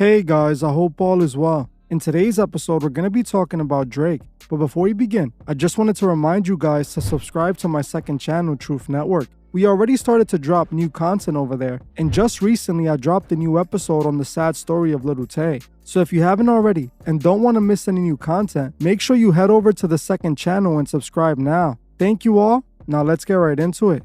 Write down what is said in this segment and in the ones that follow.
Hey guys, I hope all is well. In today's episode, we're going to be talking about Drake. But before we begin, I just wanted to remind you guys to subscribe to my second channel, Truth Network. We already started to drop new content over there, and just recently I dropped a new episode on the sad story of Lil Tay. So if you haven't already and don't want to miss any new content, make sure you head over to the second channel and subscribe now. Thank you all. Now let's get right into it.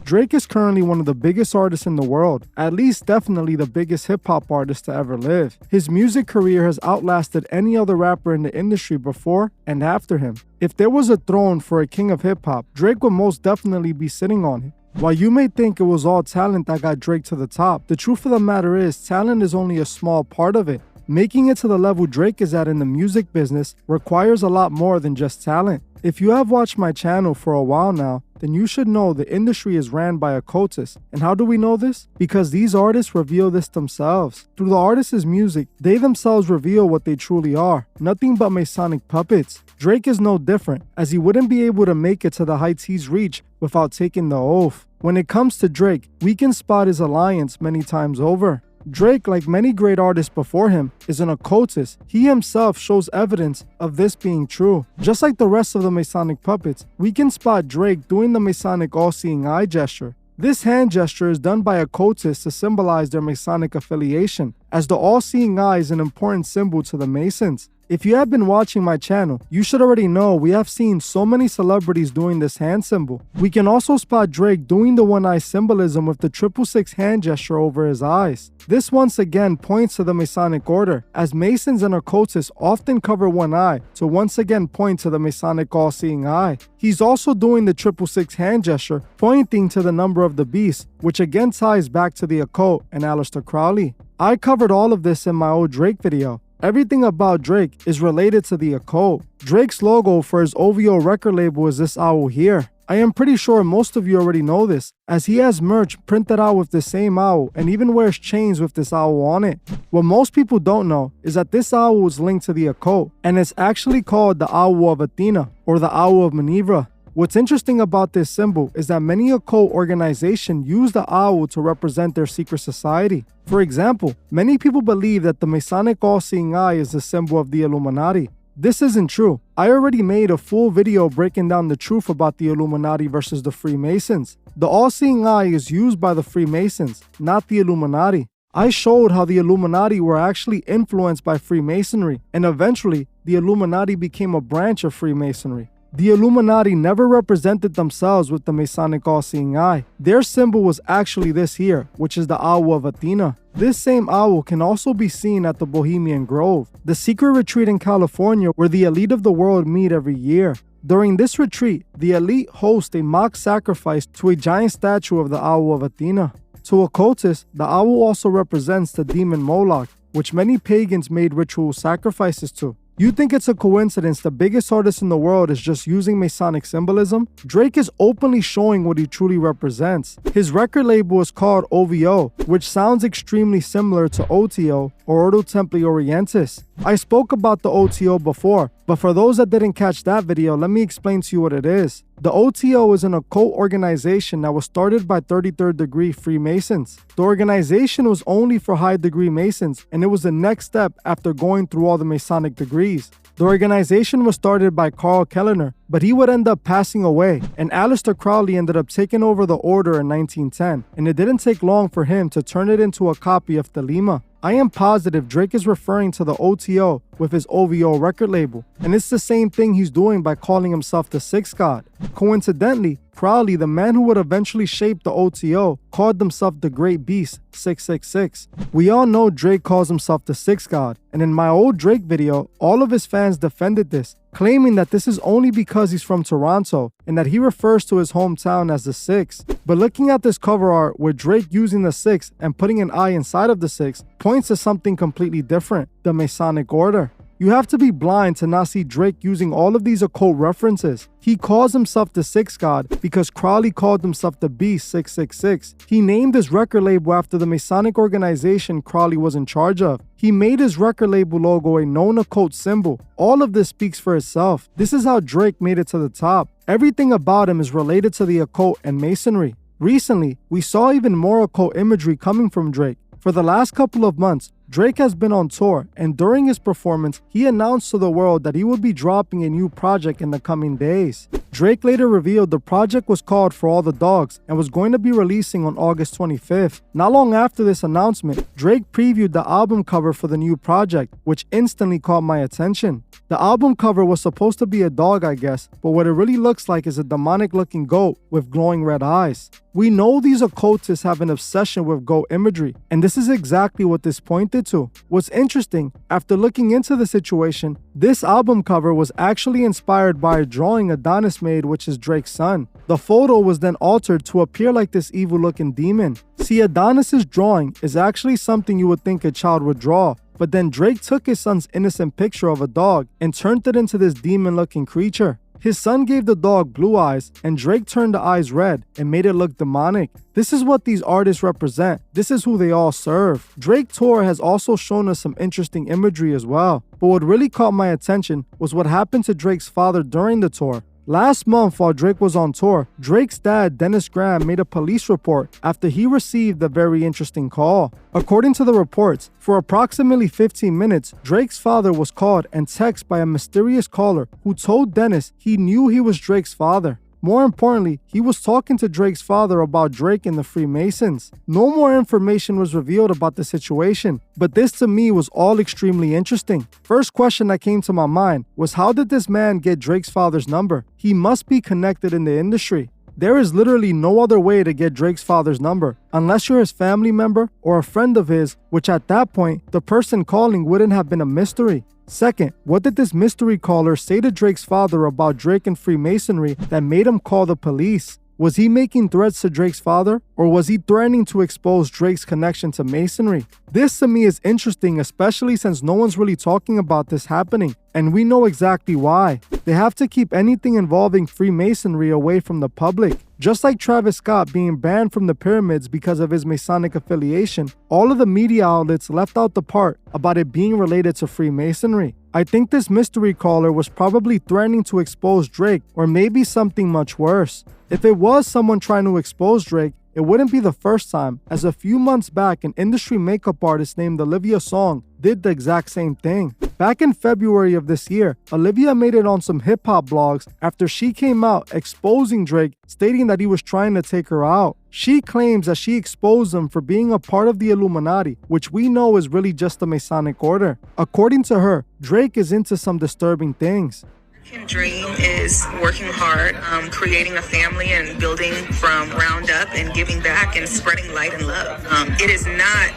Drake is currently one of the biggest artists in the world, at least definitely the biggest hip-hop artist to ever live. His music career has outlasted any other rapper in the industry before and after him. If there was a throne for a king of hip-hop, Drake would most definitely be sitting on it. While you may think it was all talent that got Drake to the top, the truth of the matter is talent is only a small part of it. Making it to the level Drake is at in the music business requires a lot more than just talent. If you have watched my channel for a while now, then you should know the industry is ran by occultists. And how do we know this? Because these artists reveal this themselves. Through the artist's music, they themselves reveal what they truly are, nothing but Masonic puppets. Drake is no different, as he wouldn't be able to make it to the heights he's reached without taking the oath. When it comes to Drake, we can spot his alliance many times over. Drake, like many great artists before him, is an occultist. He himself shows evidence of this being true. Just like the rest of the Masonic puppets, we can spot Drake doing the Masonic all-seeing eye gesture. This hand gesture is done by occultists to symbolize their Masonic affiliation, as the all-seeing eye is an important symbol to the Masons. If you have been watching my channel, you should already know we have seen so many celebrities doing this hand symbol. We can also spot Drake doing the one-eye symbolism with the 666 hand gesture over his eyes. This once again points to the Masonic order, as Masons and occultists often cover one eye to once again point to the Masonic all-seeing eye. He's also doing the 666 hand gesture, pointing to the number of the beast, which again ties back to the occult and Aleister Crowley. I covered all of this in my old Drake video. Everything about Drake is related to the occult. Drake's logo for his OVO record label is this owl here. I am pretty sure most of you already know this, as he has merch printed out with the same owl and even wears chains with this owl on it. What most people don't know is that this owl is linked to the occult, and it's actually called the Owl of Athena or the Owl of Minerva. What's interesting about this symbol is that many occult organizations use the owl to represent their secret society. For example, many people believe that the Masonic all-seeing eye is the symbol of the Illuminati. This isn't true. I already made a full video breaking down the truth about the Illuminati versus the Freemasons. The all-seeing eye is used by the Freemasons, not the Illuminati. I showed how the Illuminati were actually influenced by Freemasonry, and eventually, the Illuminati became a branch of Freemasonry. The Illuminati never represented themselves with the Masonic all-seeing eye. Their symbol was actually this here, which is the Owl of Athena. This same owl can also be seen at the Bohemian Grove, the secret retreat in California where the elite of the world meet every year. During this retreat, the elite host a mock sacrifice to a giant statue of the Owl of Athena. To occultists, the owl also represents the demon Moloch, which many pagans made ritual sacrifices to. You think it's a coincidence the biggest artist in the world is just using Masonic symbolism? Drake is openly showing what he truly represents. His record label is called OVO, which sounds extremely similar to OTO or Ordo Templi Orientis. I spoke about the OTO before, but for those that didn't catch that video, let me explain to you what it is. The OTO is an occult organization that was started by 33rd degree Freemasons. The organization was only for high degree Masons, and it was the next step after going through all the Masonic degrees. The organization was started by Carl Kellner, but he would end up passing away, and Aleister Crowley ended up taking over the order in 1910, and it didn't take long for him to turn it into a copy of Thelema. I am positive Drake is referring to the OTO with his OVO record label, and it's the same thing he's doing by calling himself the Sixth God. Coincidentally, Crowley, the man who would eventually shape the OTO, called himself the Great Beast 666. We all know Drake calls himself the Sixth God, and in my old Drake video, all of his fans defended this, claiming that this is only because he's from Toronto and that he refers to his hometown as the Six. But looking at this cover art with Drake using the Six and putting an eye inside of the Six points to something completely different, the Masonic order. You have to be blind to not see Drake using all of these occult references. He calls himself the Sixth God because Crowley called himself the Beast 666. He named his record label after the Masonic organization Crowley was in charge of. He made his record label logo a known occult symbol. All of this speaks for itself. This is how Drake made it to the top. Everything about him is related to the occult and Masonry. Recently, we saw even more occult imagery coming from Drake. For the last couple of months, Drake has been on tour, and during his performance, he announced to the world that he would be dropping a new project in the coming days. Drake later revealed the project was called For All the Dogs and was going to be releasing on August 25th. Not long after this announcement, Drake previewed the album cover for the new project, which instantly caught my attention. The album cover was supposed to be a dog, I guess, but what it really looks like is a demonic-looking goat with glowing red eyes. We know these occultists have an obsession with goat imagery, and this is exactly what this pointed to. What's interesting, after looking into the situation, this album cover was actually inspired by a drawing Adonis made, which is Drake's son. The photo was then altered to appear like this evil-looking demon. See, Adonis's drawing is actually something you would think a child would draw, but then Drake took his son's innocent picture of a dog and turned it into this demon-looking creature. His son gave the dog blue eyes, and Drake turned the eyes red and made it look demonic. This is what these artists represent. This is who they all serve. Drake Tour has also shown us some interesting imagery as well. But what really caught my attention was what happened to Drake's father during the tour. Last month, while Drake was on tour, Drake's dad, Dennis Graham, made a police report after he received a very interesting call. According to the reports, for approximately 15 minutes, Drake's father was called and texted by a mysterious caller who told Dennis he knew he was Drake's father. More importantly, he was talking to Drake's father about Drake and the Freemasons. No more information was revealed about the situation, but this to me was all extremely interesting. First question that came to my mind was, how did this man get Drake's father's number? He must be connected in the industry. There is literally no other way to get Drake's father's number, unless you're his family member or a friend of his, which at that point, the person calling wouldn't have been a mystery. Second, what did this mystery caller say to Drake's father about Drake and Freemasonry that made him call the police? Was he making threats to Drake's father, or was he threatening to expose Drake's connection to Masonry? This to me is interesting, especially since no one's really talking about this happening, and we know exactly why. They have to keep anything involving Freemasonry away from the public. Just like Travis Scott being banned from the pyramids because of his Masonic affiliation, all of the media outlets left out the part about it being related to Freemasonry. I think this mystery caller was probably threatening to expose Drake, or maybe something much worse. If it was someone trying to expose Drake, it wouldn't be the first time, as a few months back, an industry makeup artist named Olivia Song did the exact same thing. Back in February of this year, Olivia made it on some hip-hop blogs after she came out exposing Drake, stating that he was trying to take her out. She claims that she exposed him for being a part of the Illuminati, which we know is really just the Masonic order. According to her, Drake is into some disturbing things. American dream is working hard, creating a family and building from ground up and giving back and spreading light and love. It is not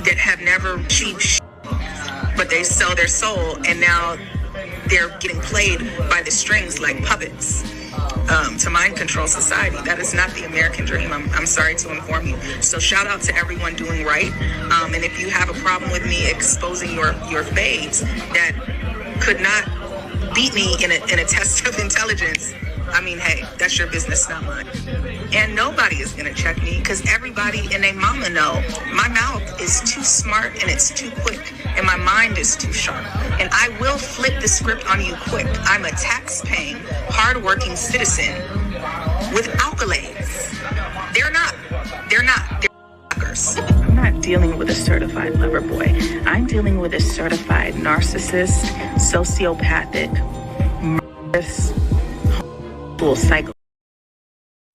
that have never achieved but they sell their soul and now they're getting played by the strings like puppets to mind control society. That is not the American dream. I'm sorry to inform you. So shout out to everyone doing right. And if you have a problem with me exposing your fades that could not beat me in a test of intelligence, I mean, hey, that's your business, not mine. And nobody is gonna check me because everybody and their mama know my mouth is too smart and it's too quick and my mind is too sharp. And I will flip the script on you quick. I'm a tax-paying, hard-working citizen with accolades. They're not. They're fuckers. I'm not dealing with a certified lover boy. I'm dealing with a certified narcissist, sociopathic, murderous, cycle.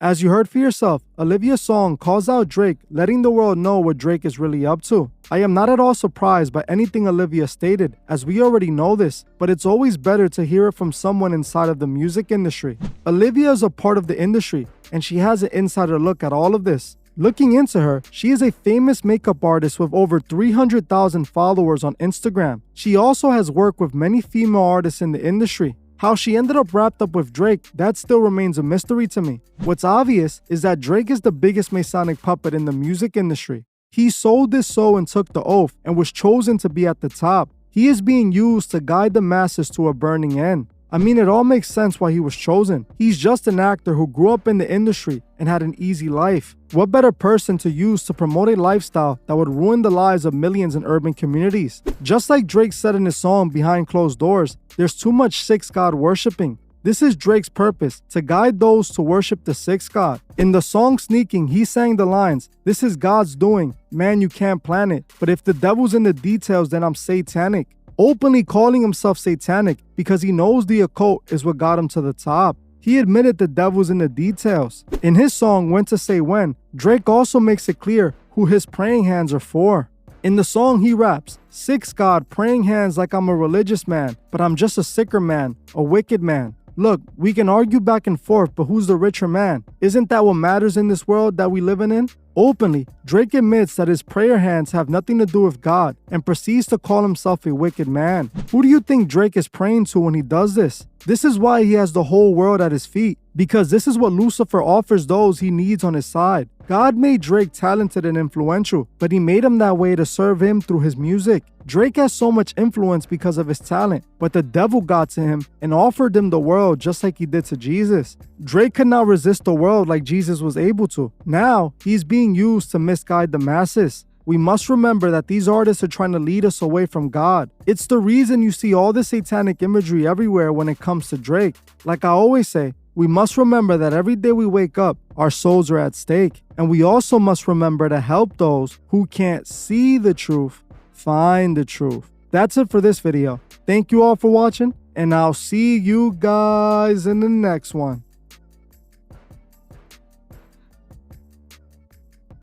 As you heard for yourself, Olivia Song calls out Drake, letting the world know what Drake is really up to. I am not at all surprised by anything Olivia stated, as we already know this, but it's always better to hear it from someone inside of the music industry. Olivia is a part of the industry, and she has an insider look at all of this. Looking into her, she is a famous makeup artist with over 300,000 followers on Instagram. She also has worked with many female artists in the industry. How she ended up wrapped up with Drake, that still remains a mystery to me. What's obvious is that Drake is the biggest Masonic puppet in the music industry. He sold his soul and took the oath and was chosen to be at the top. He is being used to guide the masses to a burning end. I mean, it all makes sense why he was chosen. He's just an actor who grew up in the industry and had an easy life. What better person to use to promote a lifestyle that would ruin the lives of millions in urban communities? Just like Drake said in his song Behind Closed Doors, there's too much sex god worshipping. This is Drake's purpose, to guide those to worship the sixth God. In the song Sneaking, he sang the lines, "This is God's doing, man you can't plan it, but if the devil's in the details then I'm satanic." Openly calling himself satanic because he knows the occult is what got him to the top. He admitted the devil's in the details. In his song When to Say When, Drake also makes it clear who his praying hands are for. In the song he raps, "Sixth God, praying hands like I'm a religious man, but I'm just a sicker man, a wicked man. Look, we can argue back and forth, but who's the richer man? Isn't that what matters in this world that we living in?" Openly, Drake admits that his prayer hands have nothing to do with God and proceeds to call himself a wicked man. Who do you think Drake is praying to when he does this? This is why he has the whole world at his feet, because this is what Lucifer offers those he needs on his side. God made Drake talented and influential, but he made him that way to serve him through his music. Drake has so much influence because of his talent, but the devil got to him and offered him the world just like he did to Jesus. Drake could not resist the world like Jesus was able to. Now, he's being used to misguide the masses. We must remember that these artists are trying to lead us away from God. It's the reason you see all the satanic imagery everywhere when it comes to Drake. Like I always say, we must remember that every day we wake up, our souls are at stake. And we also must remember to help those who can't see the truth find the truth. That's it for this video. Thank you all for watching, and I'll see you guys in the next one.